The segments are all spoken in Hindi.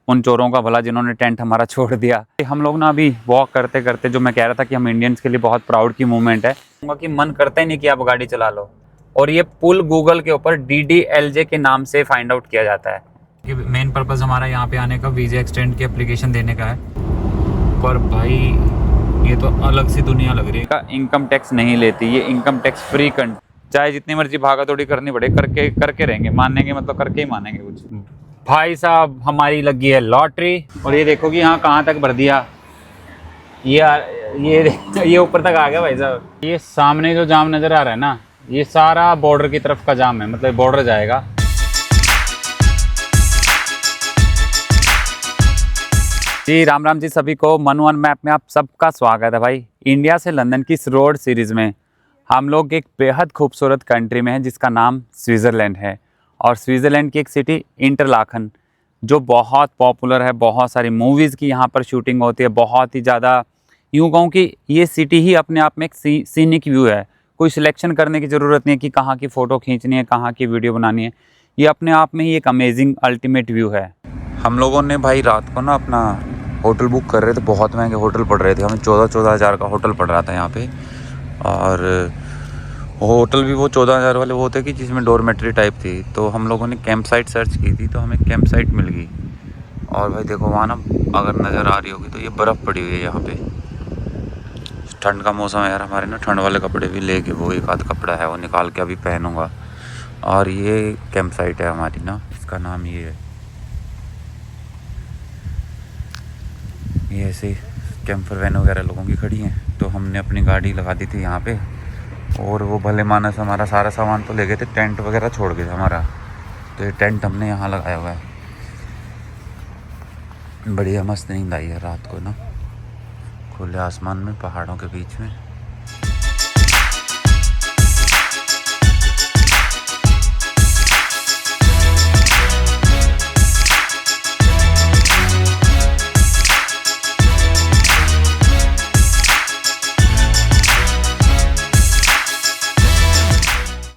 उन चोरों का भला जिन्होंने टेंट हमारा छोड़ दिया। हम लोग ना अभी वॉक करते करते, जो मैं कह रहा था कि हम इंडियंस के लिए बहुत प्राउड की मूवमेंट है, कि मन करता ही नहीं कि आप गाड़ी चला लो। और ये पुल गूगल के ऊपर DDLJ के नाम से फाइंड आउट किया जाता है। मेन पर्पस हमारा यहाँ पे आने का वीज़ा एक्सटेंड की एप्लीकेशन देने का है। पर भाई ये तो अलग सी दुनिया लग रही है। इनकम टैक्स नहीं लेती, ये इनकम टैक्स फ्री कंट्री। चाहे जितनी मर्जी भागा दौड़ी करनी पड़े, करके रहेंगे, मानेंगे मतलब करके ही मानेंगे कुछ। भाई साहब हमारी लगी है लॉटरी। और ये देखो कि यहाँ कहाँ तक भर दिया। ये ऊपर तक आ गया भाई साहब। ये सामने जो जाम नज़र आ रहा है ना, ये सारा बॉर्डर की तरफ का जाम है, मतलब बॉर्डर जाएगा। जी राम राम जी सभी को। मन मैप में आप सबका स्वागत है भाई। इंडिया से लंदन की इस रोड सीरीज़ में हम लोग एक बेहद खूबसूरत कंट्री में है जिसका नाम स्विट्ज़रलैंड है। और स्विट्ज़रलैंड की एक सिटी इंटरलाखन जो बहुत पॉपुलर है, बहुत सारी मूवीज़ की यहाँ पर शूटिंग होती है, बहुत ही ज़्यादा, यूँ कहूँ कि ये सिटी ही अपने आप में एक सीनिक व्यू है। कोई सिलेक्शन करने की ज़रूरत नहीं है कि कहाँ की फ़ोटो खींचनी है, कहाँ की वीडियो बनानी है। ये अपने आप में ही एक अमेजिंग अल्टीमेट व्यू है। हम लोगों ने भाई रात को ना अपना होटल बुक कर रहे थे, बहुत महंगे होटल पड़ रहे थे, हमें 14 हज़ार का होटल पड़ रहा था यहाँ पे। और होटल भी वो 14 हज़ार वाले वो थे कि जिसमें डॉर्मेट्री टाइप थी। तो हम लोगों ने कैंप साइट सर्च की थी, तो हमें कैंप साइट मिल गई। और भाई देखो वहाँ ना अगर नज़र आ रही होगी तो ये बर्फ़ पड़ी हुई है यहाँ पे। ठंड का मौसम है यार, हमारे ना ठंड वाले कपड़े भी लेके, वो एक आध कपड़ा है वो निकाल के अभी पहनूंगा। और ये कैंप साइट है हमारी ना, इसका नाम ये है। ये ऐसे कैंपर वैन वगैरह लोगों की खड़ी हैं, तो हमने अपनी गाड़ी लगा दी थी यहाँ पे। और वो भले मानस हमारा सारा सामान तो ले गए थे, टेंट वगैरह छोड़ गए थे हमारा। तो ये टेंट हमने यहाँ लगाया हुआ है। बढ़िया मस्त नींद आई है रात को ना, खुले आसमान में, पहाड़ों के बीच में।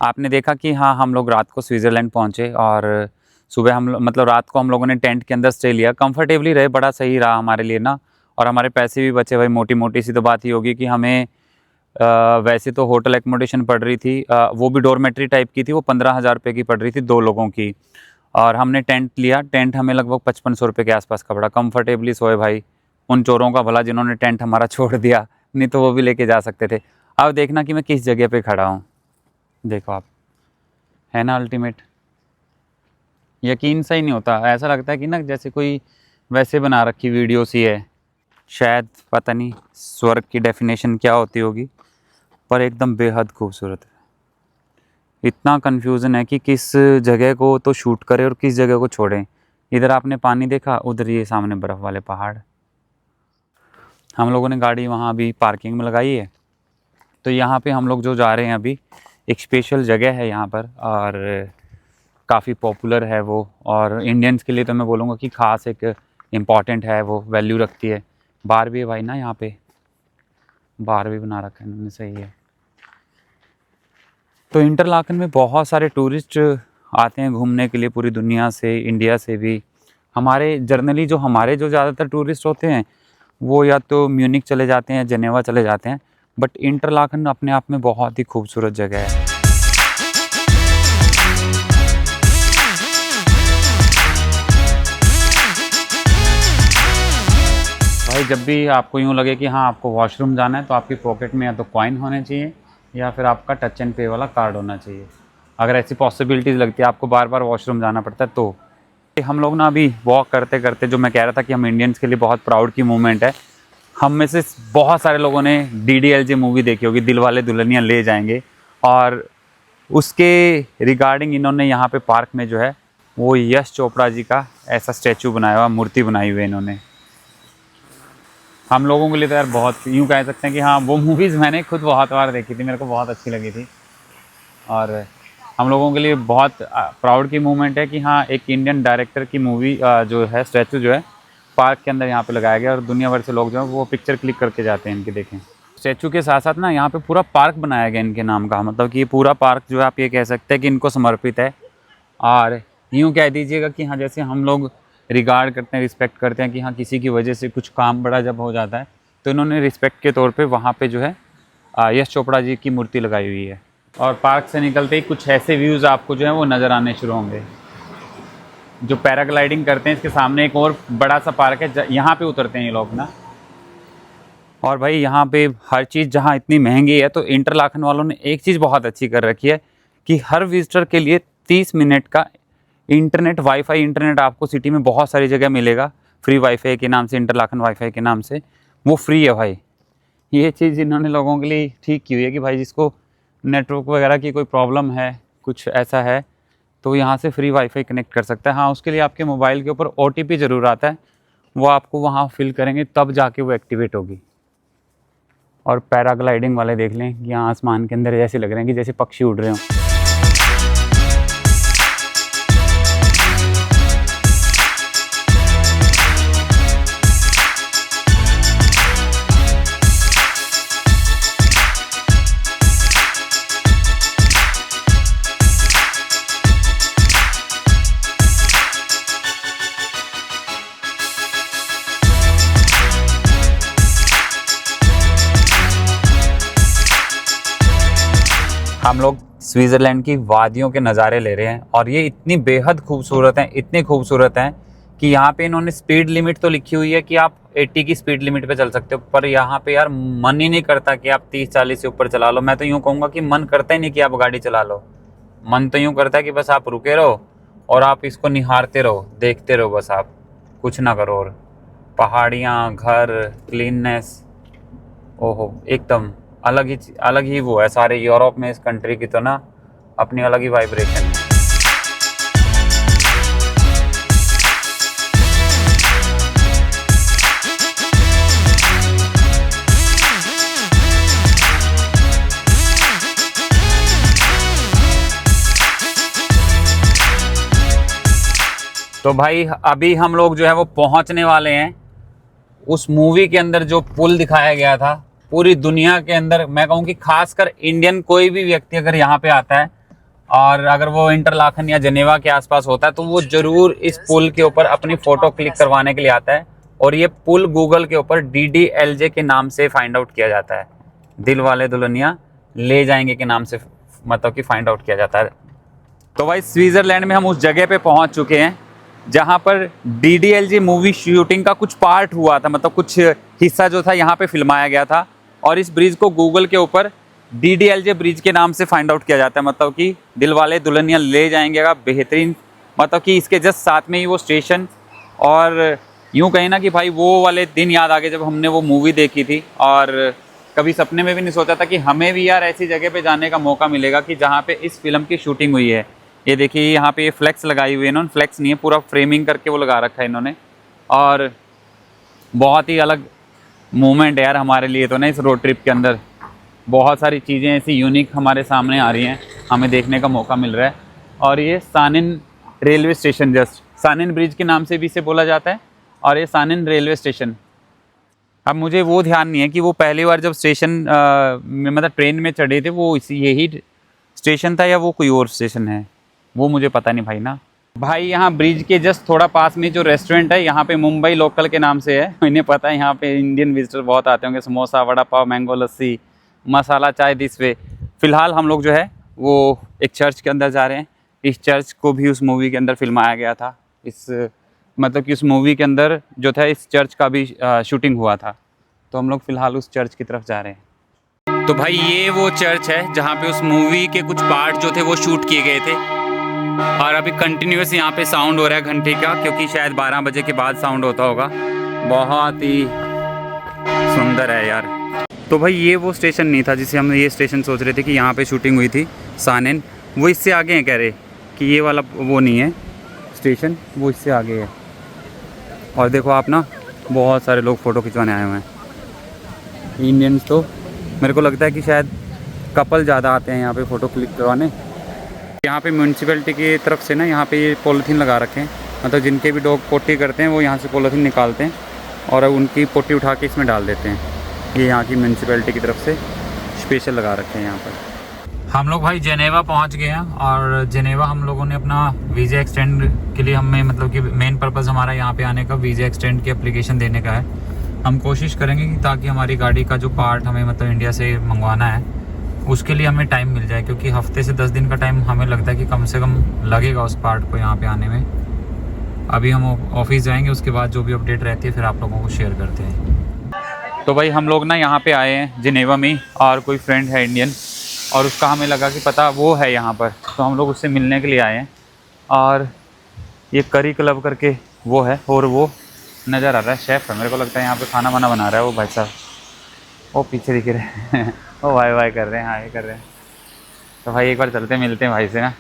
आपने देखा कि हाँ हम लोग रात को स्विट्ज़रलैंड पहुँचे और सुबह मतलब रात को हम लोगों ने टेंट के अंदर स्टे लिया, कंफर्टेबली रहे, बड़ा सही रहा हमारे लिए ना। और हमारे पैसे भी बचे भाई। मोटी मोटी सी तो बात ही होगी कि हमें वैसे तो होटल एकोमोडेशन पड़ रही थी, वो भी डॉर्मेट्री टाइप की थी, वो 15,000 रुपये की पड़ रही थी 2 लोगों की। और हमने टेंट लिया, टेंट हमें लगभग 5500 रुपये के आसपास का पड़ा। कंफर्टेबली सोए भाई। उन चोरों का भला जिन्होंने टेंट हमारा छोड़ दिया, नहीं तो वो भी लेके जा सकते थे। अब देखना कि मैं किस जगह पे खड़ा हूँ, देखो आप, है ना अल्टीमेट। यकीन सा ही नहीं होता, ऐसा लगता है कि ना जैसे कोई वैसे बना रखी वीडियो सी है। शायद पता नहीं स्वर्ग की डेफिनेशन क्या होती होगी, पर एकदम बेहद खूबसूरत है। इतना कन्फ्यूज़न है कि किस जगह को तो शूट करें और किस जगह को छोड़ें। इधर आपने पानी देखा, उधर ये सामने बर्फ़ वाले पहाड़। हम लोगों ने गाड़ी वहाँ अभी पार्किंग में लगाई है। तो यहाँ पे हम लोग जो जा रहे हैं अभी, एक स्पेशल जगह है यहाँ पर और काफ़ी पॉपुलर है वो। और इंडियंस के लिए तो मैं बोलूँगा कि ख़ास एक इम्पॉर्टेंट है, वो वैल्यू रखती है। बार भी है भाई ना, यहाँ पे बार भी बना रखा है इन्होंने, सही है। तो इंटरलाकन में बहुत सारे टूरिस्ट आते हैं घूमने के लिए, पूरी दुनिया से, इंडिया से भी। हमारे जो ज़्यादातर टूरिस्ट होते हैं वो या तो म्यूनिक चले जाते हैं, जनेवा चले जाते हैं। बट इंटरलाकन अपने आप में बहुत ही खूबसूरत जगह है। भाई जब भी आपको यूँ लगे कि हाँ आपको वॉशरूम जाना है, तो आपकी पॉकेट में या तो कॉइन होने चाहिए या फिर आपका टच एंड पे वाला कार्ड होना चाहिए। अगर ऐसी पॉसिबिलिटीज़ लगती है आपको बार बार वॉशरूम जाना पड़ता है तो। हम लोग ना अभी वॉक करते करते, जो मैं कह रहा था कि हम इंडियंस के लिए बहुत प्राउड की मूवमेंट है, हम में से बहुत सारे लोगों ने DDLJ मूवी देखी होगी, दिलवाले दुल्हनिया ले जाएंगे। और उसके रिगार्डिंग इन्होंने यहाँ पे पार्क में जो है वो यश चोपड़ा जी का ऐसा स्टैचू बनाया हुआ, मूर्ति बनाई हुई है इन्होंने। हम लोगों के लिए तो यार बहुत, यूँ कह सकते हैं कि हाँ वो मूवीज़ मैंने खुद बहुत बार देखी थी, मेरे को बहुत अच्छी लगी थी। और हम लोगों के लिए बहुत प्राउड की मूवमेंट है कि हाँ एक इंडियन डायरेक्टर की मूवी जो है, स्टैचू जो है पार्क के अंदर यहाँ पे लगाया गया। और दुनिया भर से लोग जो है वो पिक्चर क्लिक करके जाते हैं इनकी, देखें। स्टैचू के साथ साथ ना यहाँ पे पूरा पार्क बनाया गया इनके नाम का, मतलब कि ये पूरा पार्क जो है आप ये कह सकते हैं कि इनको समर्पित है। और यूँ कह दीजिएगा कि हाँ जैसे हम लोग रिगार्ड करते हैं, रिस्पेक्ट करते हैं कि हाँ किसी की वजह से कुछ काम बड़ा जब हो जाता है तो इन्होंने रिस्पेक्ट के तौर पे वहाँ पे जो है यश चोपड़ा जी की मूर्ति लगाई हुई है। और पार्क से निकलते ही कुछ ऐसे व्यूज़ आपको जो है वो नज़र आने शुरू होंगे। जो पैराग्लाइडिंग करते हैं इसके सामने एक और बड़ा सा पार्क है, यहाँ पे उतरते हैं ये लोग ना। और भाई यहाँ पे हर चीज़ जहाँ इतनी महंगी है तो इंटरलाखन वालों ने एक चीज़ बहुत अच्छी कर रखी है कि हर विजिटर के लिए 30 मिनट का इंटरनेट, वाईफाई इंटरनेट आपको सिटी में बहुत सारी जगह मिलेगा फ्री वाईफाई के नाम से, इंटरलाखन वाईफाई के नाम से, वो फ्री है भाई। ये चीज़ इन्होंने लोगों के लिए ठीक की हुई है कि भाई जिसको नेटवर्क वगैरह की कोई प्रॉब्लम है, कुछ ऐसा है, तो यहाँ से फ्री वाईफाई कनेक्ट कर सकता है। हाँ, उसके लिए आपके मोबाइल के ऊपर OTP ज़रूर आता है, वो आपको वहाँ फिल करेंगे तब जाके वो एक्टिवेट होगी। और पैराग्लाइडिंग वाले देख लें, यहाँ आसमान के अंदर ऐसे लग रहे हैं कि जैसे पक्षी उड़ रहे हों। हम लोग स्विट्ज़रलैंड की वादियों के नज़ारे ले रहे हैं और ये इतनी बेहद खूबसूरत हैं, इतनी खूबसूरत हैं कि यहाँ पे इन्होंने स्पीड लिमिट तो लिखी हुई है कि आप 80 की स्पीड लिमिट पे चल सकते हो, पर यहाँ पे यार मन ही नहीं करता कि आप 30-40 से ऊपर चला लो। मैं तो यूँ कहूँगा कि मन करता ही नहीं कि आप गाड़ी चला लो, मन तो यूँ करता है कि बस आप रुके रहो और आप इसको निहारते रहो, देखते रहो, बस आप कुछ ना करो। और पहाड़ियाँ, घर, क्लीननेस, ओहो एकदम अलग ही वो है। सारे यूरोप में इस कंट्री की तो ना अपनी अलग ही वाइब्रेशन है। तो भाई अभी हम लोग जो है वो पहुंचने वाले हैं उस मूवी के अंदर जो पुल दिखाया गया था। पूरी दुनिया के अंदर मैं कहूँ कि खासकर इंडियन कोई भी व्यक्ति अगर यहाँ पे आता है और अगर वो इंटरलाखन या जनेवा के आसपास होता है तो वो ज़रूर इस पुल के ऊपर अपनी फ़ोटो क्लिक करवाने के लिए आता है। और ये पुल गूगल के ऊपर DDLJ के नाम से फाइंड आउट किया जाता है, दिल वाले दुल्हनिया ले जाएंगे के नाम से मतलब कि फाइंड आउट किया जाता है। तो भाई स्विट्ज़रलैंड में हम उस जगह पे पहुंच चुके हैं जहां पर DDLJ मूवी शूटिंग का कुछ पार्ट हुआ था, मतलब कुछ हिस्सा जो था यहाँ पे फिल्माया गया था। और इस ब्रिज को गूगल के ऊपर DDLJ ब्रिज के नाम से फाइंड आउट किया जाता है, मतलब कि दिल वाले दुल्हनिया ले जाएंगे का बेहतरीन, मतलब कि इसके जस्ट साथ में ही वो स्टेशन। और यूँ कहें ना कि भाई वो वाले दिन याद आ गए जब हमने वो मूवी देखी थी और कभी सपने में भी नहीं सोचा था कि हमें भी यार ऐसी जगह पे जाने का मौका मिलेगा कि जहाँ पे इस फिल्म की शूटिंग हुई है। ये देखिए यहाँ पे ये फ्लैक्स लगाई हुई है इन्होंने, फ्लैक्स नहीं है, पूरा फ्रेमिंग करके वो लगा रखा है इन्होंने। और बहुत ही अलग मोमेंट है यार हमारे लिए तो ना, इस रोड ट्रिप के अंदर बहुत सारी चीज़ें ऐसी यूनिक हमारे सामने आ रही हैं, हमें देखने का मौका मिल रहा है। और ये Sannin railway station, just Sannin bridge के नाम से भी इसे बोला जाता है, और ये सानिन रेलवे स्टेशन। अब मुझे वो ध्यान नहीं है कि वो पहली बार जब स्टेशन मतलब ट्रेन में चढ़े थे वो यही स्टेशन था या वो कोई और स्टेशन है, वो मुझे पता नहीं भाई ना। भाई यहाँ ब्रिज के जस्ट थोड़ा पास में जो रेस्टोरेंट है यहाँ पे मुंबई लोकल के नाम से है, इन्हें पता है यहाँ पे इंडियन विजिटर बहुत आते होंगे। समोसा, वड़ा पाव, मैंगो लस्सी, मसाला चाय दिस वे। फ़िलहाल हम लोग जो है वो एक चर्च के अंदर जा रहे हैं। इस चर्च को भी उस मूवी के अंदर फिल्माया गया था, इस मतलब कि उस मूवी के अंदर जो था इस चर्च का भी शूटिंग हुआ था। तो हम लोग फ़िलहाल उस चर्च की तरफ जा रहे हैं। तो भाई ये वो चर्च है जहाँ पे उस मूवी के कुछ पार्ट जो थे वो शूट किए गए थे। और अभी कंटिन्यूस यहाँ पे साउंड हो रहा है घंटे का, क्योंकि शायद 12 बजे के बाद साउंड होता होगा। बहुत ही सुंदर है यार। तो भाई ये वो स्टेशन नहीं था जिसे हम ये स्टेशन सोच रहे थे कि यहाँ पे शूटिंग हुई थी सानिन, वो इससे आगे हैं। कह रहे कि ये वाला वो नहीं है स्टेशन, वो इससे आगे है। और देखो आप ना, बहुत सारे लोग फ़ोटो खिंचवाने आए हुए हैं। इंडियंस तो मेरे को लगता है कि शायद कपल ज़्यादा आते हैं यहाँ पे फ़ोटो क्लिक करवाने। यहाँ पे म्यूनसिपैलिटी की तरफ से ना यहाँ पे ये पॉलीथीन लगा रखे हैं, मतलब जिनके भी डॉग पोटी करते हैं वो यहाँ से पॉलीथीन निकालते हैं और उनकी पोटी उठा के इसमें डाल देते हैं। ये यहाँ की म्यूनसिपैलिटी की तरफ से स्पेशल लगा रखे हैं यहाँ पर। हम लोग भाई जेनेवा पहुंच गए हैं और जेनेवा हम लोगों ने अपना वीज़ा एक्सटेंड के लिए हमें मतलब कि मेन पर्पज़ हमारा यहाँ पे आने का वीज़ा एक्सटेंड की एप्लीकेशन देने का है। हम कोशिश करेंगे कि ताकि हमारी गाड़ी का जो पार्ट हमें मतलब इंडिया से मंगवाना है उसके लिए हमें टाइम मिल जाए, क्योंकि हफ्ते से 10 दिन का टाइम हमें लगता है कि कम से कम लगेगा उस पार्ट को यहाँ पे आने में। अभी हम ऑफिस जाएंगे, उसके बाद जो भी अपडेट रहती है फिर आप लोगों को शेयर करते हैं। तो भाई हम लोग ना यहाँ पे आए हैं जेनेवा में, और कोई फ्रेंड है इंडियन और उसका हमें लगा कि पता वो है यहाँ पर, तो हम लोग उससे मिलने के लिए आए हैं। और ये करी क्लब करके वो है, और वो नज़र आ रहा है शेफ़ है, मेरे को लगता है यहाँ पे खाना वाना बना रहा है वो भाई साहब, वो पीछे दिख रहे हैं वो वाई वाई कर रहे हैं, हाँ ये कर रहे हैं। तो भाई एक बार चलते मिलते हैं भाई से ना।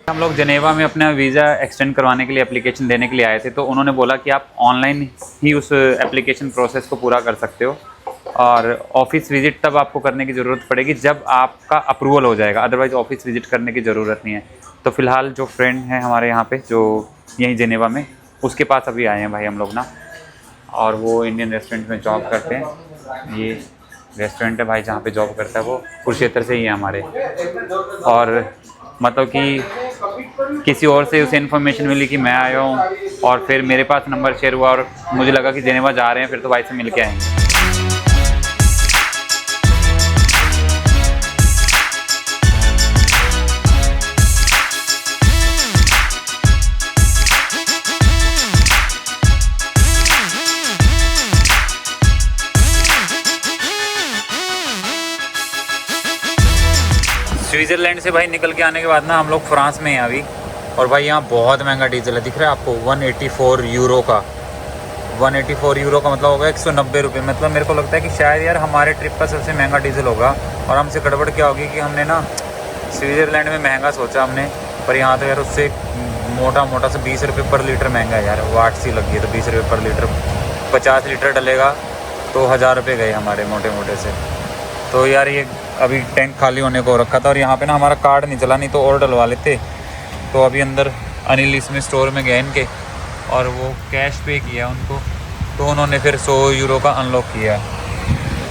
हम लोग जेनेवा में अपना वीज़ा एक्सटेंड करवाने के लिए एप्लीकेशन देने के लिए आए थे, तो उन्होंने बोला कि आप ऑनलाइन ही उस एप्लीकेशन प्रोसेस को पूरा कर सकते हो, और ऑफिस विज़िट तब आपको करने की ज़रूरत पड़ेगी जब आपका अप्रूवल हो जाएगा, अदरवाइज़ ऑफिस विज़िट करने की ज़रूरत नहीं है। तो फ़िलहाल जो फ्रेंड है हमारे यहाँ पे जो यहीं जेनेवा में, उसके पास अभी आए हैं भाई हम लोग ना, और वो इंडियन रेस्टोरेंट में जॉब करते हैं। ये रेस्टोरेंट है भाई जहाँ पे जॉब करता है वो, कुरुक्षेत्र से ही है हमारे। और मतलब कि किसी और से उसे इन्फॉर्मेशन मिली कि मैं आया हूँ, और फिर मेरे पास नंबर शेयर हुआ और मुझे लगा कि जेनेवा जा रहे हैं, फिर तो भाई से मिल के आएंगे। स्विट्ज़रलैंड से भाई निकल के आने के बाद ना हम लोग फ्रांस में हैं अभी, और भाई यहाँ बहुत महंगा डीजल है, दिख रहा है आपको 184 यूरो का। 184 यूरो का मतलब होगा 190 रुपये। मतलब मेरे को लगता है कि शायद यार हमारे ट्रिप का सबसे महंगा डीजल होगा। और हमसे गड़बड़ क्या होगी कि हमने ना स्विट्ज़रलैंड में महंगा सोचा हमने, पर यहाँ तो यार उससे मोटा सा 20 रुपये पर लीटर महंगा है यार। वाट सी लगी है तो 20 रुपये पर लीटर, 50 लीटर डलेगा तो 1000 रुपये गए हमारे मोटे से। तो यार ये अभी टैंक खाली होने को रखा था, और यहाँ पे ना हमारा कार्ड नहीं चला, नहीं तो और डलवा लेते। तो अभी अंदर अनिल इसमें स्टोर में गए इनके, और वो कैश पे किया उनको, तो उन्होंने फिर 100 यूरो का अनलॉक किया।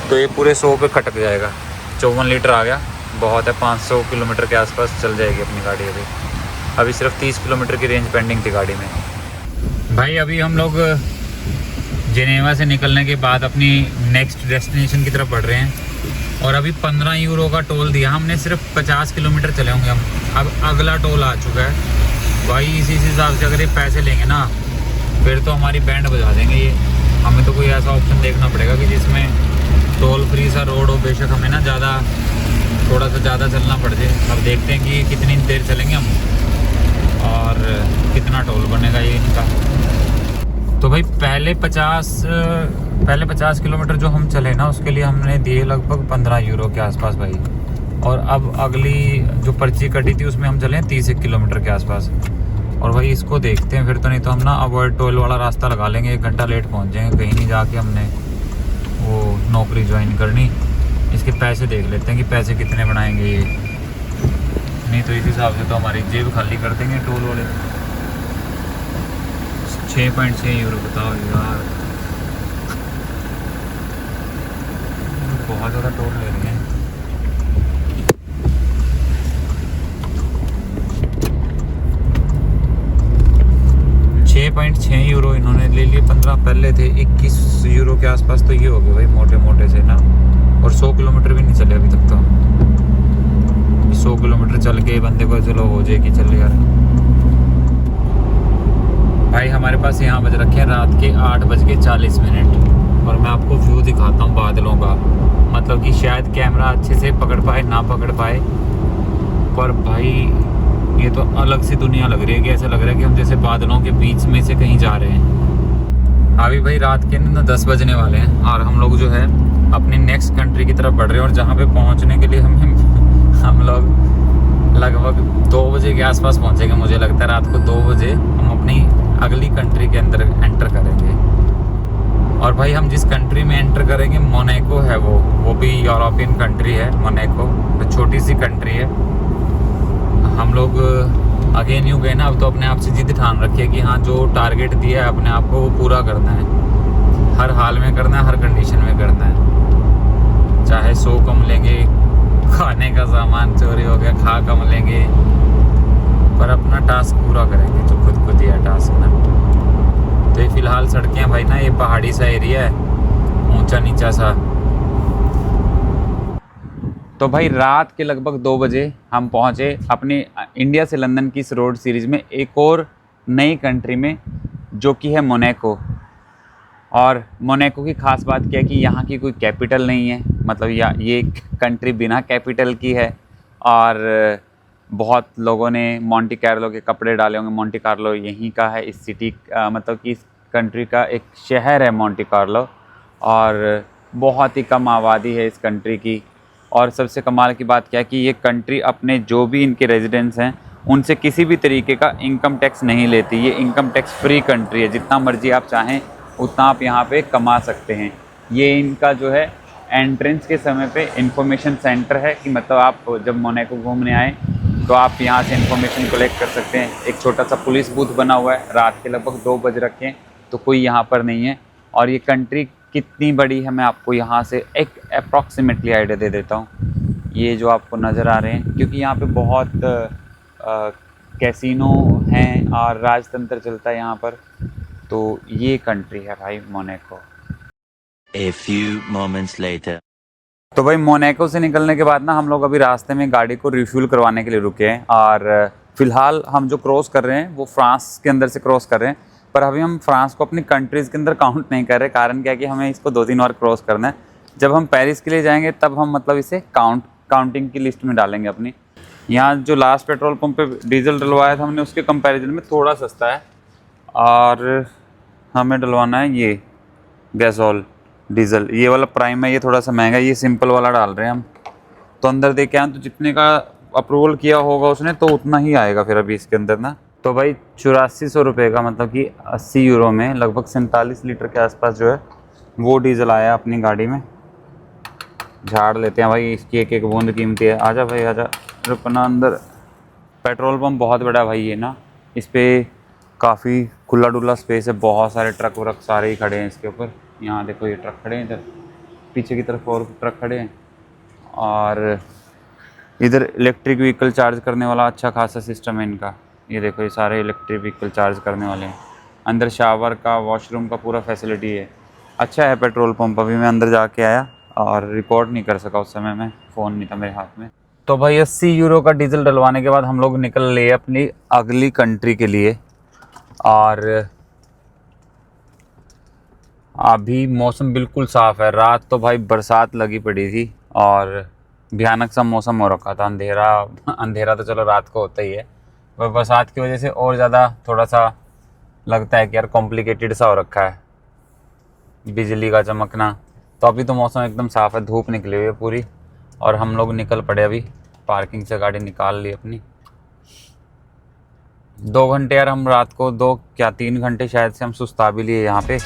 तो ये पूरे 100 पे खटक जाएगा। 54 लीटर आ गया, बहुत है। 500 किलोमीटर के आसपास चल जाएगी अपनी गाड़ी। अभी सिर्फ 30 किलोमीटर की रेंज पेंडिंग थी गाड़ी में। भाई अभी हम लोग जेनेवा से निकलने के बाद अपनी नेक्स्ट डेस्टिनेशन की तरफ बढ़ रहे हैं, और अभी 15 यूरो का टोल दिया हमने, सिर्फ 50 किलोमीटर चले होंगे हम। अब अगला टोल आ चुका है भाई। इसी हिसाब से अगर ये पैसे लेंगे ना फिर तो हमारी बैंड बजा देंगे ये। हमें तो कोई ऐसा ऑप्शन देखना पड़ेगा कि जिसमें टोल फ्री सा रोड हो। बेशक हमें ना थोड़ा सा ज़्यादा चलना पड़ जाए। अब देखते हैं कि कितनी देर चलेंगे हम और कितना टोल बनेगा ये इनका। तो भाई पहले 50 किलोमीटर जो हम चले ना उसके लिए हमने दिए लगभग 15 यूरो के आसपास भाई। और अब अगली जो पर्ची कटी थी उसमें हम चले 30 किलोमीटर के आसपास। और भाई इसको देखते हैं फिर, तो नहीं तो हम ना अवॉइड टोल वाला रास्ता लगा लेंगे, 1 घंटा लेट पहुंच जाएंगे। कहीं नहीं जाके हमने वो नौकरी ज्वाइन करनी। इसके पैसे देख लेते हैं कि पैसे कितने बनाएंगे ये, नहीं तो इस हिसाब से तो हमारी जेब खाली कर देंगे टोल वाले। 6.6 यूरो बताओ यार, बहुत ज़्यादा टोल ले रहे हैं। €6.6 इन्होंने ले लिए। 15 पहले थे, 21 यूरो के आसपास तो ये हो गए भाई मोटे से ना। और 100 किलोमीटर भी नहीं चले अभी तक। तो 100 किलोमीटर चल के बंदे को चलो हो जाए कि चल यार। भाई हमारे पास यहाँ बज रखे हैं रात के 8:40, और मैं आपको व्यू दिखाता हूँ बादलों का। मतलब कि शायद कैमरा अच्छे से पकड़ पाए ना पकड़ पाए, पर भाई ये तो अलग सी दुनिया लग रही है कि ऐसा लग रहा है कि हम जैसे बादलों के बीच में से कहीं जा रहे हैं। अभी भाई रात के ना 10 बजने वाले हैं, और हम लोग जो है अपनी नेक्स्ट कंट्री की तरफ बढ़ रहे हैं। और जहाँ पे पहुँचने के लिए हम लोग लगभग 2 बजे के आसपास पहुँचेंगे। मुझे लगता है रात को 2 बजे हम अपनी अगली कंट्री के अंदर एंटर करेंगे। और भाई हम जिस कंट्री में एंटर करेंगे मोनाको है, वो भी यूरोपियन कंट्री है। मोनाको तो छोटी सी कंट्री है। हम लोग अगेन यूँ गए ना, अब तो अपने आप से जिद ठान रखिए कि हाँ जो टारगेट दिया है अपने आप को वो पूरा करना है। हर हाल में करना है, हर कंडीशन में करना है। चाहे 100 कम लेंगे, खाने का सामान चोरी हो गया खा कम लेंगे, पर अपना टास्क पूरा करेंगे जो खुद को दिया टास्क ना। तो ये फिलहाल सड़कें भाई ना, ये पहाड़ी सा एरिया है, ऊंचा नीचा सा। तो भाई रात के लगभग 2 बजे हम पहुंचे अपनी इंडिया से लंदन की इस रोड सीरीज़ में एक और नई कंट्री में, जो कि है मोनाको। और मोनाको की ख़ास बात क्या है कि यहाँ की कोई कैपिटल नहीं है, मतलब ये कंट्री बिना कैपिटल की है। और बहुत लोगों ने मोंटे कार्लो के कपड़े डाले होंगे। मोंटे कार्लो यहीं का है, इस सिटी मतलब कि इस कंट्री का एक शहर है मोंटे कार्लो, और बहुत ही कम आबादी है इस कंट्री की। और सबसे कमाल की बात क्या है कि ये कंट्री अपने जो भी इनके रेजिडेंट्स हैं उनसे किसी भी तरीके का इनकम टैक्स नहीं लेती। ये इनकम टैक्स फ्री कंट्री है, जितना मर्जी आप चाहें उतना आप यहाँ पे कमा सकते हैं। ये इनका जो है एंट्रेंस के समय पे इंफॉर्मेशन सेंटर है कि मतलब आप जब मोनाको घूमने आए तो आप यहाँ से इंफॉर्मेशन कलेक्ट कर सकते हैं। एक छोटा सा पुलिस बूथ बना हुआ है, रात के लगभग 2 बज रखे हैं तो कोई यहाँ पर नहीं है। और ये कंट्री कितनी बड़ी है मैं आपको यहाँ से एक अप्रॉक्सीमेटली आइडिया दे देता हूँ। ये जो आपको नज़र आ रहे हैं, क्योंकि यहाँ पे बहुत कैसीनो हैं और राजतंत्र चलता है यहाँ पर, तो ये कंट्री है भाई Monaco. A few moments later. तो भाई मोनाको से निकलने के बाद ना हम लोग अभी रास्ते में गाड़ी को रिफ्यूल करवाने के लिए रुके हैं। और फ़िलहाल हम जो क्रॉस कर रहे हैं वो फ्रांस के अंदर से क्रॉस कर रहे हैं, पर अभी हम फ्रांस को अपनी कंट्रीज़ के अंदर काउंट नहीं कर रहे। कारण क्या है कि हमें इसको 2-3 बार क्रॉस करना है। जब हम पेरिस के लिए जाएंगे तब हम मतलब इसे काउंटिंग की लिस्ट में डालेंगे अपनी। यहाँ जो लास्ट पेट्रोल पंप पे डीजल डलवाया था हमने, उसके कंपैरिजन में थोड़ा सस्ता है। और हमें डलवाना है ये गैसोल डीजल, ये वाला प्राइम है, ये थोड़ा सा महंगा है, ये सिंपल वाला डाल रहे हैं हम। तो अंदर देख के आए तो जितने का अप्रूवल किया होगा उसने तो उतना ही आएगा फिर अभी इसके अंदर ना। तो भाई 8400 रुपये का, मतलब कि 80 यूरो में लगभग 47 लीटर के आसपास जो है वो डीजल आया अपनी गाड़ी में। झाड़ लेते हैं भाई, इसकी एक एक बूंद कीमती है। आजा भाई आजा, रुकना अंदर। पेट्रोल पंप बहुत बड़ा भाई ये ना, इस पर काफ़ी खुला डुला स्पेस है, बहुत सारे ट्रक व्रक सारे ही खड़े हैं इसके ऊपर। यहाँ देखो ये ट्रक खड़े हैं, इधर पीछे की तरफ और ट्रक खड़े हैं। और इधर इलेक्ट्रिक व्हीकल चार्ज करने वाला अच्छा खासा सिस्टम है इनका। ये देखो ये सारे इलेक्ट्रिक व्हीकल चार्ज करने वाले हैं। अंदर शावर का, वॉशरूम का पूरा फैसिलिटी है। अच्छा है पेट्रोल पंप। अभी मैं अंदर जाके आया और रिकॉर्ड नहीं कर सका उस समय, में फ़ोन नहीं था मेरे हाथ में। तो भाई 80 यूरो का डीजल डलवाने के बाद हम लोग निकल लिए अपनी अगली कंट्री के लिए। और अभी मौसम बिल्कुल साफ़ है। रात तो भाई बरसात लगी पड़ी थी और भयानक सा मौसम हो रखा था। अंधेरा तो चलो रात को होता ही है, पर बरसात की वजह से और ज़्यादा थोड़ा सा लगता है कि यार कॉम्प्लिकेटेड सा हो रखा है, बिजली का चमकना। तो अभी तो मौसम एकदम साफ़ है, धूप निकली हुई है पूरी। और हम लोग निकल पड़े अभी, पार्किंग से गाड़ी निकाल ली अपनी। 2 घंटे यार हम रात को 2 क्या 3 घंटे शायद से हम सुस्ता भी लिए यहाँ पे।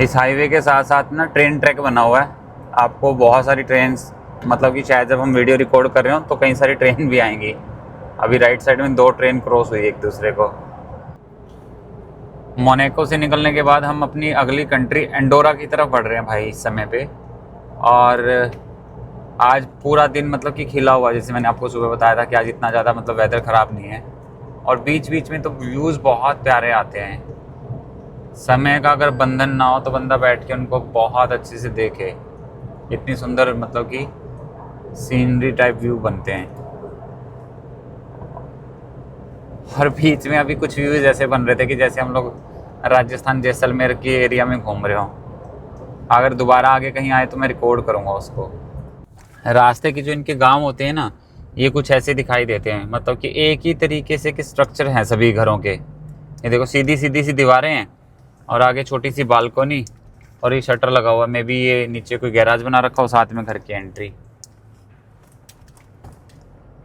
इस हाईवे के साथ साथ ना ट्रेन ट्रैक बना हुआ है। आपको बहुत सारी ट्रेन, मतलब कि शायद जब हम वीडियो रिकॉर्ड कर रहे हो तो कई सारी ट्रेन भी आएंगी। अभी राइट साइड में 2 ट्रेन क्रॉस हुई एक दूसरे को। मोनाको से निकलने के बाद हम अपनी अगली कंट्री एंडोरा की तरफ बढ़ रहे हैं भाई इस समय पे। और आज पूरा दिन मतलब कि खिला हुआ, जैसे मैंने आपको सुबह बताया था कि आज इतना ज़्यादा मतलब वेदर ख़राब नहीं है। और बीच बीच में तो व्यूज़ बहुत प्यारे आते हैं। समय का अगर बंधन ना हो तो बंदा बैठ के उनको बहुत अच्छे से देखे। इतनी सुंदर मतलब कि सीनरी टाइप व्यू बनते हैं। और बीच में अभी कुछ व्यूज़ ऐसे बन रहे थे कि जैसे हम लोग राजस्थान जैसलमेर के एरिया में घूम रहे हो। अगर दोबारा आगे कहीं आए तो मैं रिकॉर्ड करूँगा उसको। रास्ते के जो इनके गांव होते हैं ना, ये कुछ ऐसे दिखाई देते हैं, मतलब कि एक ही तरीके से कि स्ट्रक्चर हैं सभी घरों के। ये देखो सीधी सीधी सी दीवारें हैं और आगे छोटी सी बालकोनी और ये शटर लगा हुआ। मे बी ये नीचे कोई गैराज बना रखा हो, साथ में घर की एंट्री।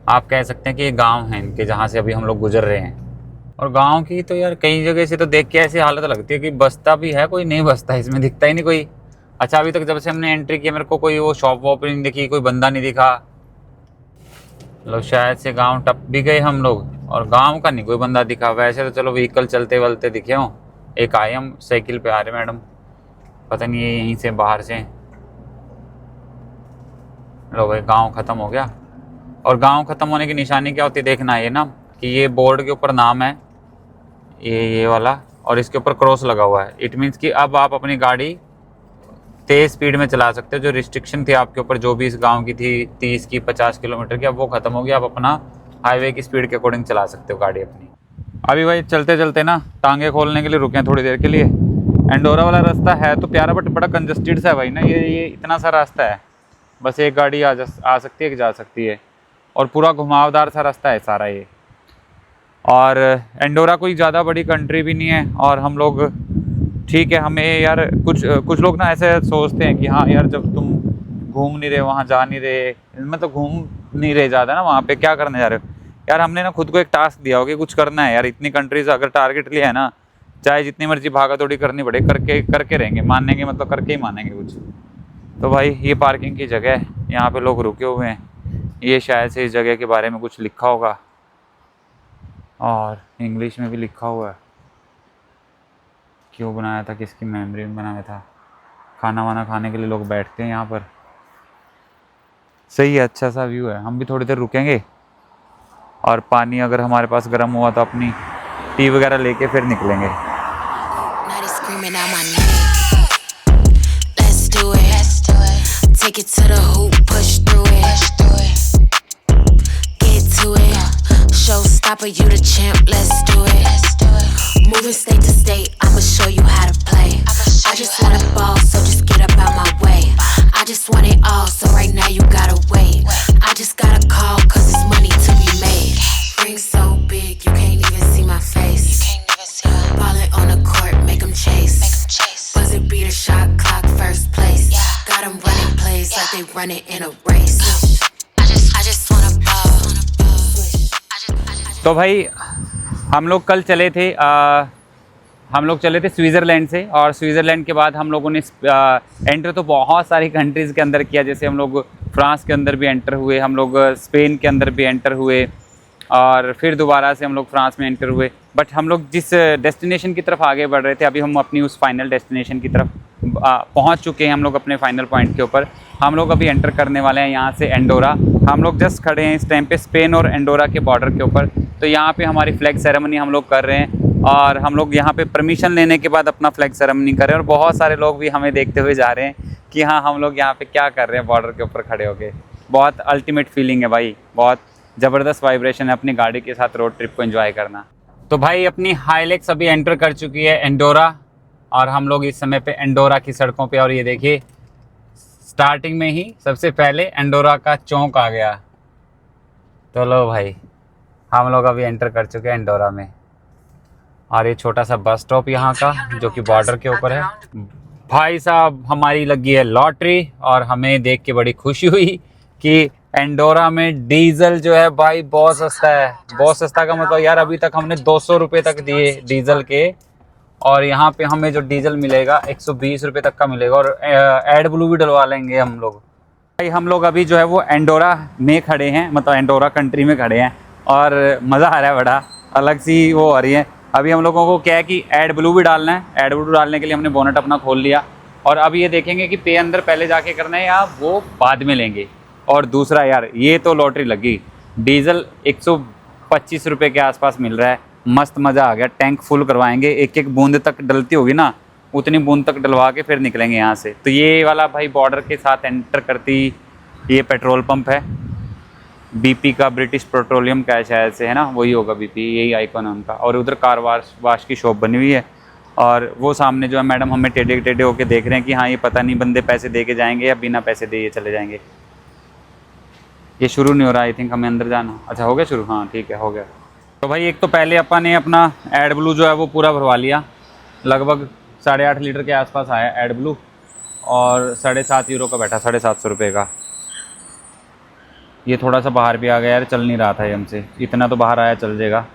आप कह सकते हैं कि ये गांव है इनके, जहाँ से अभी हम लोग गुजर रहे हैं। और गांव की तो यार कई जगह से तो देख के ऐसी हालत लगती है कि बसता भी है कोई, नहीं बसता, इसमें दिखता ही नहीं कोई। अच्छा, अभी तक जब से हमने एंट्री की मेरे को कोई वो शॉप वॉप नहीं दिखी, कोई बंदा नहीं दिखा। मतलब शायद से गांव टप भी गए हम लोग, और गांव का नहीं कोई बंदा दिखा। वैसे तो चलो व्हीकल चलते वलते दिखे हों। एक आए हम साइकिल पे आ रहे मैडम, पता नहीं ये यहीं से बाहर से। लो भाई, गांव ख़त्म हो गया। और गांव ख़त्म होने की निशानी क्या होती है देखना है ना, कि ये बोर्ड के ऊपर नाम है ये वाला, और इसके ऊपर क्रॉस लगा हुआ है। इट मीन्स कि अब आप अपनी गाड़ी तेज़ स्पीड में चला सकते हो। जो रिस्ट्रिक्शन थी आपके ऊपर, जो भी इस गांव की थी 30 की 50 किलोमीटर की, अब वो ख़त्म हो गया। आप अपना हाईवे की स्पीड के अकॉर्डिंग चला सकते हो गाड़ी अपनी। अभी भाई चलते चलते ना टांगे खोलने के लिए रुके हैं थोड़ी देर के लिए। एंडोरा वाला रास्ता है तो प्यारा, बट बड़ा कंजस्टेड सा है भाई ना। ये इतना सा रास्ता है, बस एक गाड़ी आ सकती है कि जा सकती है, और पूरा घुमावदार सा रास्ता है सारा ये। और एंडोरा कोई ज़्यादा बड़ी कंट्री भी नहीं है, और हम लोग ठीक है, हमें यार कुछ लोग ना ऐसे सोचते हैं कि हाँ यार, जब तुम घूम नहीं रहे, वहाँ जा नहीं रहे, मतलब घूम नहीं रहे ज़्यादा ना, वहाँ पे क्या करने जा रहे हो यार। हमने ना खुद को एक टास्क दिया हो कि कुछ करना है यार। इतनी कंट्रीज अगर टारगेट लिया है ना, चाहे जितनी मर्जी भागा दौड़ी करनी पड़े, करके रहेंगे, मानेंगे, मतलब करके ही मानेंगे कुछ। तो भाई ये पार्किंग की जगह है, यहाँ पे लोग रुके हुए हैं। ये शायद से इस जगह के बारे में कुछ लिखा होगा, और इंग्लिश में भी लिखा हुआ है। क्यों बनाया था, किसकी मेमोरी में बनाया था। खाना वाना खाने के लिए लोग बैठते हैं यहाँ पर। सही है, अच्छा सा व्यू है। हम भी थोड़ी देर रुकेंगे, और पानी अगर हमारे पास गर्म हुआ तो अपनी टी वगैरह लेके फिर निकलेंगे। Now they screaming out my name. Let's do it. Take it to the hoop, push through it. Get to it. Showstopper, you the champ. Let's do it. Moving state to state, I'ma show you how to play. I just want a ball, so just get up out my way. I just want it all, so right now you gotta wait. I just got a call, cause it's money to be made. Ring so big, you can't even see my face. Ballin' on the court, make them chase. Buzzer beater, shot clock, first place. Got them running plays like they running in a race. I just want a ball. तो भाई हम लोग कल चले थे स्विट्ज़रलैंड से, और स्विट्ज़रलैंड के बाद हम लोगों ने एंटर तो बहुत सारी कंट्रीज़ के अंदर किया। जैसे हम लोग फ्रांस के अंदर भी एंटर हुए, हम लोग स्पेन के अंदर भी एंटर हुए, और फिर दोबारा से हम लोग फ्रांस में एंटर हुए। बट हम लोग जिस डेस्टिनेशन की तरफ आगे बढ़ रहे थे, अभी हम अपनी उस फाइनल डेस्टिनेशन की तरफ पहुंच चुके हैं। हम लोग अपने फाइनल पॉइंट के ऊपर हम लोग अभी एंटर करने वाले हैं यहाँ से एंडोरा। हम लोग जस्ट खड़े हैं इस टाइम पे स्पेन और एंडोरा के बॉर्डर के ऊपर। तो यहाँ पे हमारी फ्लैग सेरेमनी हम लोग कर रहे हैं, और हम लोग यहाँ पे परमिशन लेने के बाद अपना फ्लैग सेरेमनी कर रहे हैं। और बहुत सारे लोग भी हमें देखते हुए जा रहे हैं कि हाँ, हम लोग यहाँ पे क्या कर रहे हैं बॉर्डर के ऊपर खड़े होके। बहुत अल्टीमेट फीलिंग है भाई, बहुत ज़बरदस्त वाइब्रेशन है अपनी गाड़ी के साथ रोड ट्रिप को एंजॉय करना। तो भाई अपनी हाइलेक्स अभी एंटर कर चुकी है एंडोरा, और हम लोग इस समय पे एंडोरा की सड़कों पे। और ये देखिए, स्टार्टिंग में ही सबसे पहले एंडोरा का चौक आ गया। तो लो भाई, हम लोग अभी एंटर कर चुके हैं एंडोरा में। और ये छोटा सा बस स्टॉप यहाँ का, जो कि बॉर्डर के ऊपर है। भाई साहब, हमारी लगी है लॉटरी, और हमें देख के बड़ी खुशी हुई कि एंडोरा में डीजल जो है भाई बहुत सस्ता है। बहुत सस्ता का मतलब यार, अभी तक हमने 200 रुपये तक दिए डीजल के, और यहाँ पे हमें जो डीजल मिलेगा 120 रुपये तक का मिलेगा। और एड ब्लू भी डलवा लेंगे हम लोग। भाई हम लोग अभी जो है वो एंडोरा में खड़े हैं, मतलब एंडोरा कंट्री में खड़े हैं, और मज़ा आ रहा है, बड़ा अलग सी वो आ रही है। अभी हम लोगों को क्या है कि एड ब्लू भी डालना है। एड ब्लू डालने के लिए हमने बोनट अपना खोल लिया, और अब ये देखेंगे कि पे अंदर पहले जाके करना है या वो बाद में लेंगे। और दूसरा यार, ये तो लॉटरी लगी, डीजल 125 रुपये के आसपास मिल रहा है। मस्त मज़ा आ गया। टैंक फुल करवाएंगे, एक एक बूंद तक डलती होगी ना, उतनी बूंद तक डलवा के फिर निकलेंगे यहाँ से। तो ये वाला भाई बॉर्डर के साथ एंटर करती ये पेट्रोल पंप है। बीपी का, ब्रिटिश पेट्रोलियम का शायद से है ना, वही होगा बीपी, यही आइकॉन है उनका। और उधर कार वाश की शॉप बनी हुई है, और वो सामने जो है मैडम हमें टेढ़े टेढ़े होके देख रहे हैं कि हाँ, ये पता नहीं बंदे पैसे दे के जाएंगे या बिना पैसे दिए चले जाएंगे। ये शुरू नहीं हो रहा, आई थिंक हमें अंदर जाना। अच्छा, हो गया शुरू? हाँ ठीक है, हो गया। तो भाई एक तो पहले अपन ने अपना एड ब्लू जो है वो पूरा भरवा लिया, लगभग 8.5 लीटर के आसपास आया एड ब्लू, और 7.5 यूरो का बैठा, 750 रुपये का। ये थोड़ा सा बाहर भी आ गया यार, चल नहीं रहा था ये हमसे, इतना तो बाहर आया चल जाएगा।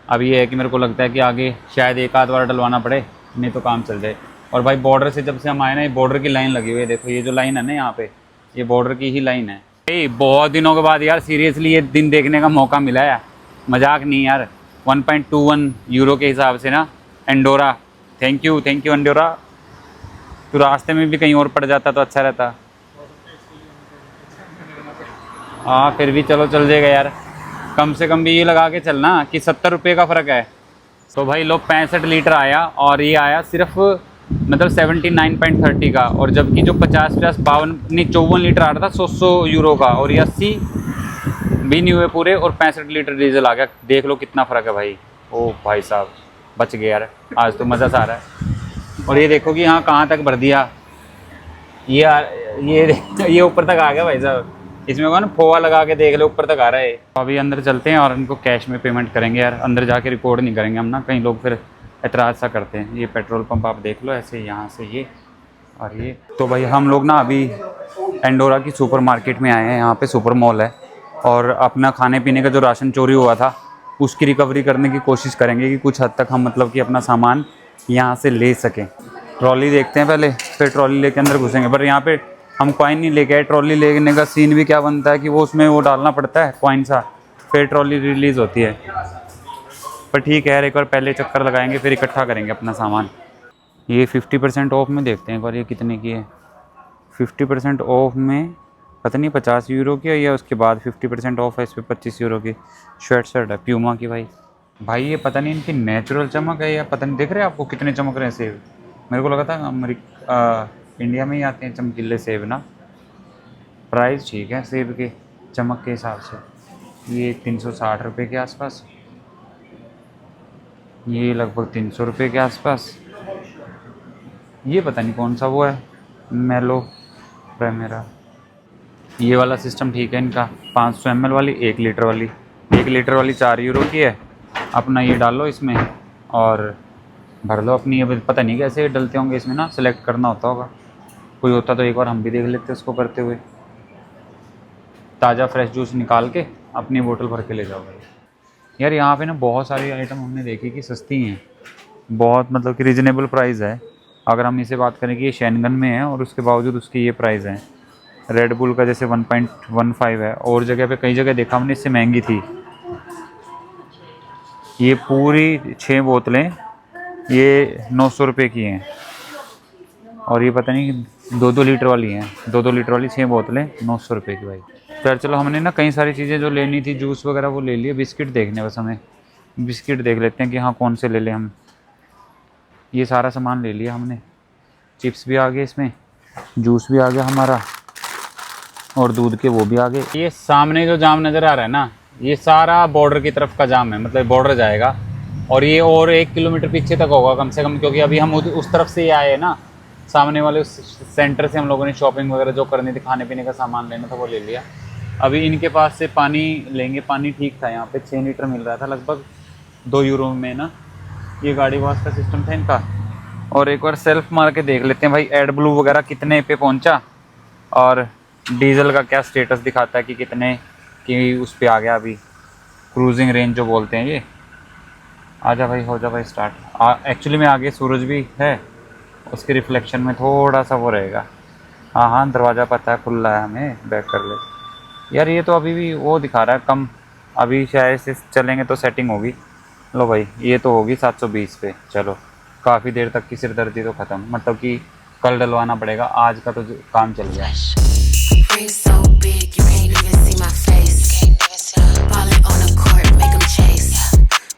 अब ये है कि मेरे को लगता है कि आगे शायद एक आध बार डलवाना पड़े, नहीं तो काम चल जाए। और भाई बॉर्डर से जब से हम आए ना, ये बॉर्डर की लाइन लगी हुई है, देखो ये जो लाइन है ना यहाँ पे, ये बॉर्डर की ही लाइन है। भाई बहुत दिनों के बाद यार सीरियसली ये दिन देखने का मौका मिला है, मजाक नहीं यार। 1.21 यूरो के हिसाब से ना, एंडोरा। Thank you Andorra. तो रास्ते में भी कहीं और पड़ जाता तो अच्छा रहता। हाँ फिर भी चलो चल जाएगा यार, कम से कम भी ये लगा के चलना कि 70 रुपये का फ़र्क है। तो भाई लोग 65 लीटर आया और ये आया सिर्फ मतलब 79.30 का, और जबकि जो 54 लीटर आ रहा था 100 यूरो का, और ये 80 भी नहीं हुए पूरे, और 65 लीटर डीजल आ गया। देख लो कितना फ़र्क है भाई। ओ भाई साहब बच गए यार, आज तो मज़ा सा आ रहा है। और ये देखो कि यहाँ कहाँ तक भर दिया, ये ऊपर तक आ गया भाई साहब। इसमें को ना फोवा लगा के देख लो, ऊपर तक आ रहा है। तो अभी अंदर चलते हैं और इनको कैश में पेमेंट करेंगे यार, अंदर जाके रिकॉर्ड नहीं करेंगे हम ना, कई लोग फिर एतराज़ सा करते हैं। ये पेट्रोल पंप आप देख लो ऐसे, यहाँ से ये और ये। तो भाई हम लोग ना अभी एंडोरा की सुपरमार्केट में आए हैं, यहाँ पे सुपर मॉल है, और अपना खाने पीने का जो राशन चोरी हुआ था उसकी रिकवरी करने की कोशिश करेंगे कि कुछ हद तक हम मतलब कि अपना सामान यहाँ से ले सकें। ट्रॉली देखते हैं पहले, फिर ट्रॉली लेके अंदर घुसेंगे। पर यहाँ पे हम कॉइन नहीं लेके आए, ट्रॉली लेने का सीन भी क्या बनता है कि वो उसमें वो डालना पड़ता है कॉइन सा, फिर ट्रॉली रिलीज़ होती है। पर ठीक है यार, एक बार पहले चक्कर लगाएंगे फिर इकट्ठा करेंगे अपना सामान। ये 50% ऑफ में देखते हैं एक बार ये कितने की है। 50% ऑफ में पता नहीं 50 यूरो की है, या उसके बाद 50% ऑफ है इस पर 25 यूरो की शर्ट है प्यूमा की। भाई ये पता नहीं इनकी नेचुरल चमक है या पता नहीं, देख रहे हैं आपको कितने चमक रहे हैं सेब। मेरे को लगा था इंडिया में ही आते हैं चमकीले सेब ना। प्राइस ठीक है सेब के चमक के हिसाब से, ये 360 रुपये के आसपास, ये लगभग 300 रुपये के आसपास। ये पता नहीं कौन सा वो है, मेलो प्रेमेरा। ये वाला सिस्टम ठीक है इनका, 500 ml वाली 1 लीटर वाली। 1 लीटर वाली 4 यूरो की है। अपना ये डालो इसमें और भर लो अपनी। अब पता नहीं कैसे डलते होंगे इसमें ना, सेलेक्ट करना होगा। कोई होता तो एक बार हम भी देख लेते उसको करते हुए। ताज़ा फ्रेश जूस निकाल के अपनी बोतल भर के ले जाओ भाई। यार यहाँ पे ना बहुत सारी आइटम हमने देखी कि सस्ती हैं, बहुत मतलब कि रीज़नेबल प्राइस है। अगर हम इसे बात करें कि ये शेनगन में है और उसके बावजूद उसकी ये प्राइस है। रेड बुल का जैसे 1.15 है, और जगह पे कई जगह देखा हमने इससे महंगी थी। ये पूरी 6 बोतलें ये 900 रुपये की हैं, और ये पता नहीं 2-2 लीटर वाली हैं। 2-2 लीटर वाली 6 बोतलें 900 रुपये की भाई। फिर चलो हमने ना कई सारी चीज़ें जो लेनी थी, जूस वगैरह वो ले लिए। बिस्किट देखने बस हमें, बिस्किट देख लेते हैं कि हाँ कौन से ले लें हम। ये सारा सामान ले लिया हमने, चिप्स भी आ गए इसमें, जूस भी आ गया हमारा, और दूध के वो भी आ गए। ये सामने जो जाम नज़र आ रहा है ना, ये सारा बॉर्डर की तरफ का जाम है, मतलब बॉर्डर जाएगा, और ये और 1 किलोमीटर पीछे तक होगा कम से कम, क्योंकि अभी हम उस तरफ से ही आए हैं ना, सामने वाले उस सेंटर से हम लोगों ने शॉपिंग वगैरह जो करनी थी, खाने पीने का सामान लेना था वो ले लिया। अभी इनके पास से पानी लेंगे। पानी ठीक था यहाँ पे, 6 लीटर मिल रहा था लगभग 2 यूरो में ना। ये गाड़ी वॉश का सिस्टम था इनका। और एक बार सेल्फ मार के देख लेते हैं भाई एड ब्लू वगैरह कितने पे पहुँचा, और डीजल का क्या स्टेटस दिखाता है कि कितने की उस पर आ गया अभी, क्रूजिंग रेंज जो बोलते हैं ये। आजा भाई, हो जा भाई स्टार्ट। एक्चुअली में आगे सूरज भी है, उसके रिफ्लेक्शन में थोड़ा सा वो रहेगा। हाँ दरवाज़ा पता है खुला है, हमें बैक कर ले यार। ये तो अभी भी वो दिखा रहा है कम, अभी शायद से चलेंगे तो सेटिंग होगी। लो भाई ये तो होगी 720 पे। चलो काफ़ी देर तक की सिरदर्दी तो ख़त्म, मतलब कि कल डलवाना पड़ेगा, आज का तो काम चल गया। Ring so big you can't even see my face. Ballin' on the court, make 'em chase.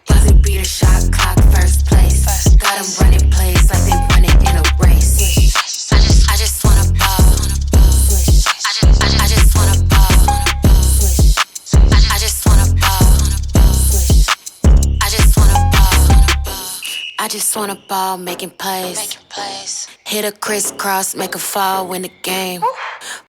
Buzzer beater, shot clock, first place. Got 'em running plays like they running in a race. I just wanna ball. I just wanna ball. I just wanna ball. I just wanna ball. I just wanna ball, making plays. Hit a crisscross, make a fall, win the game.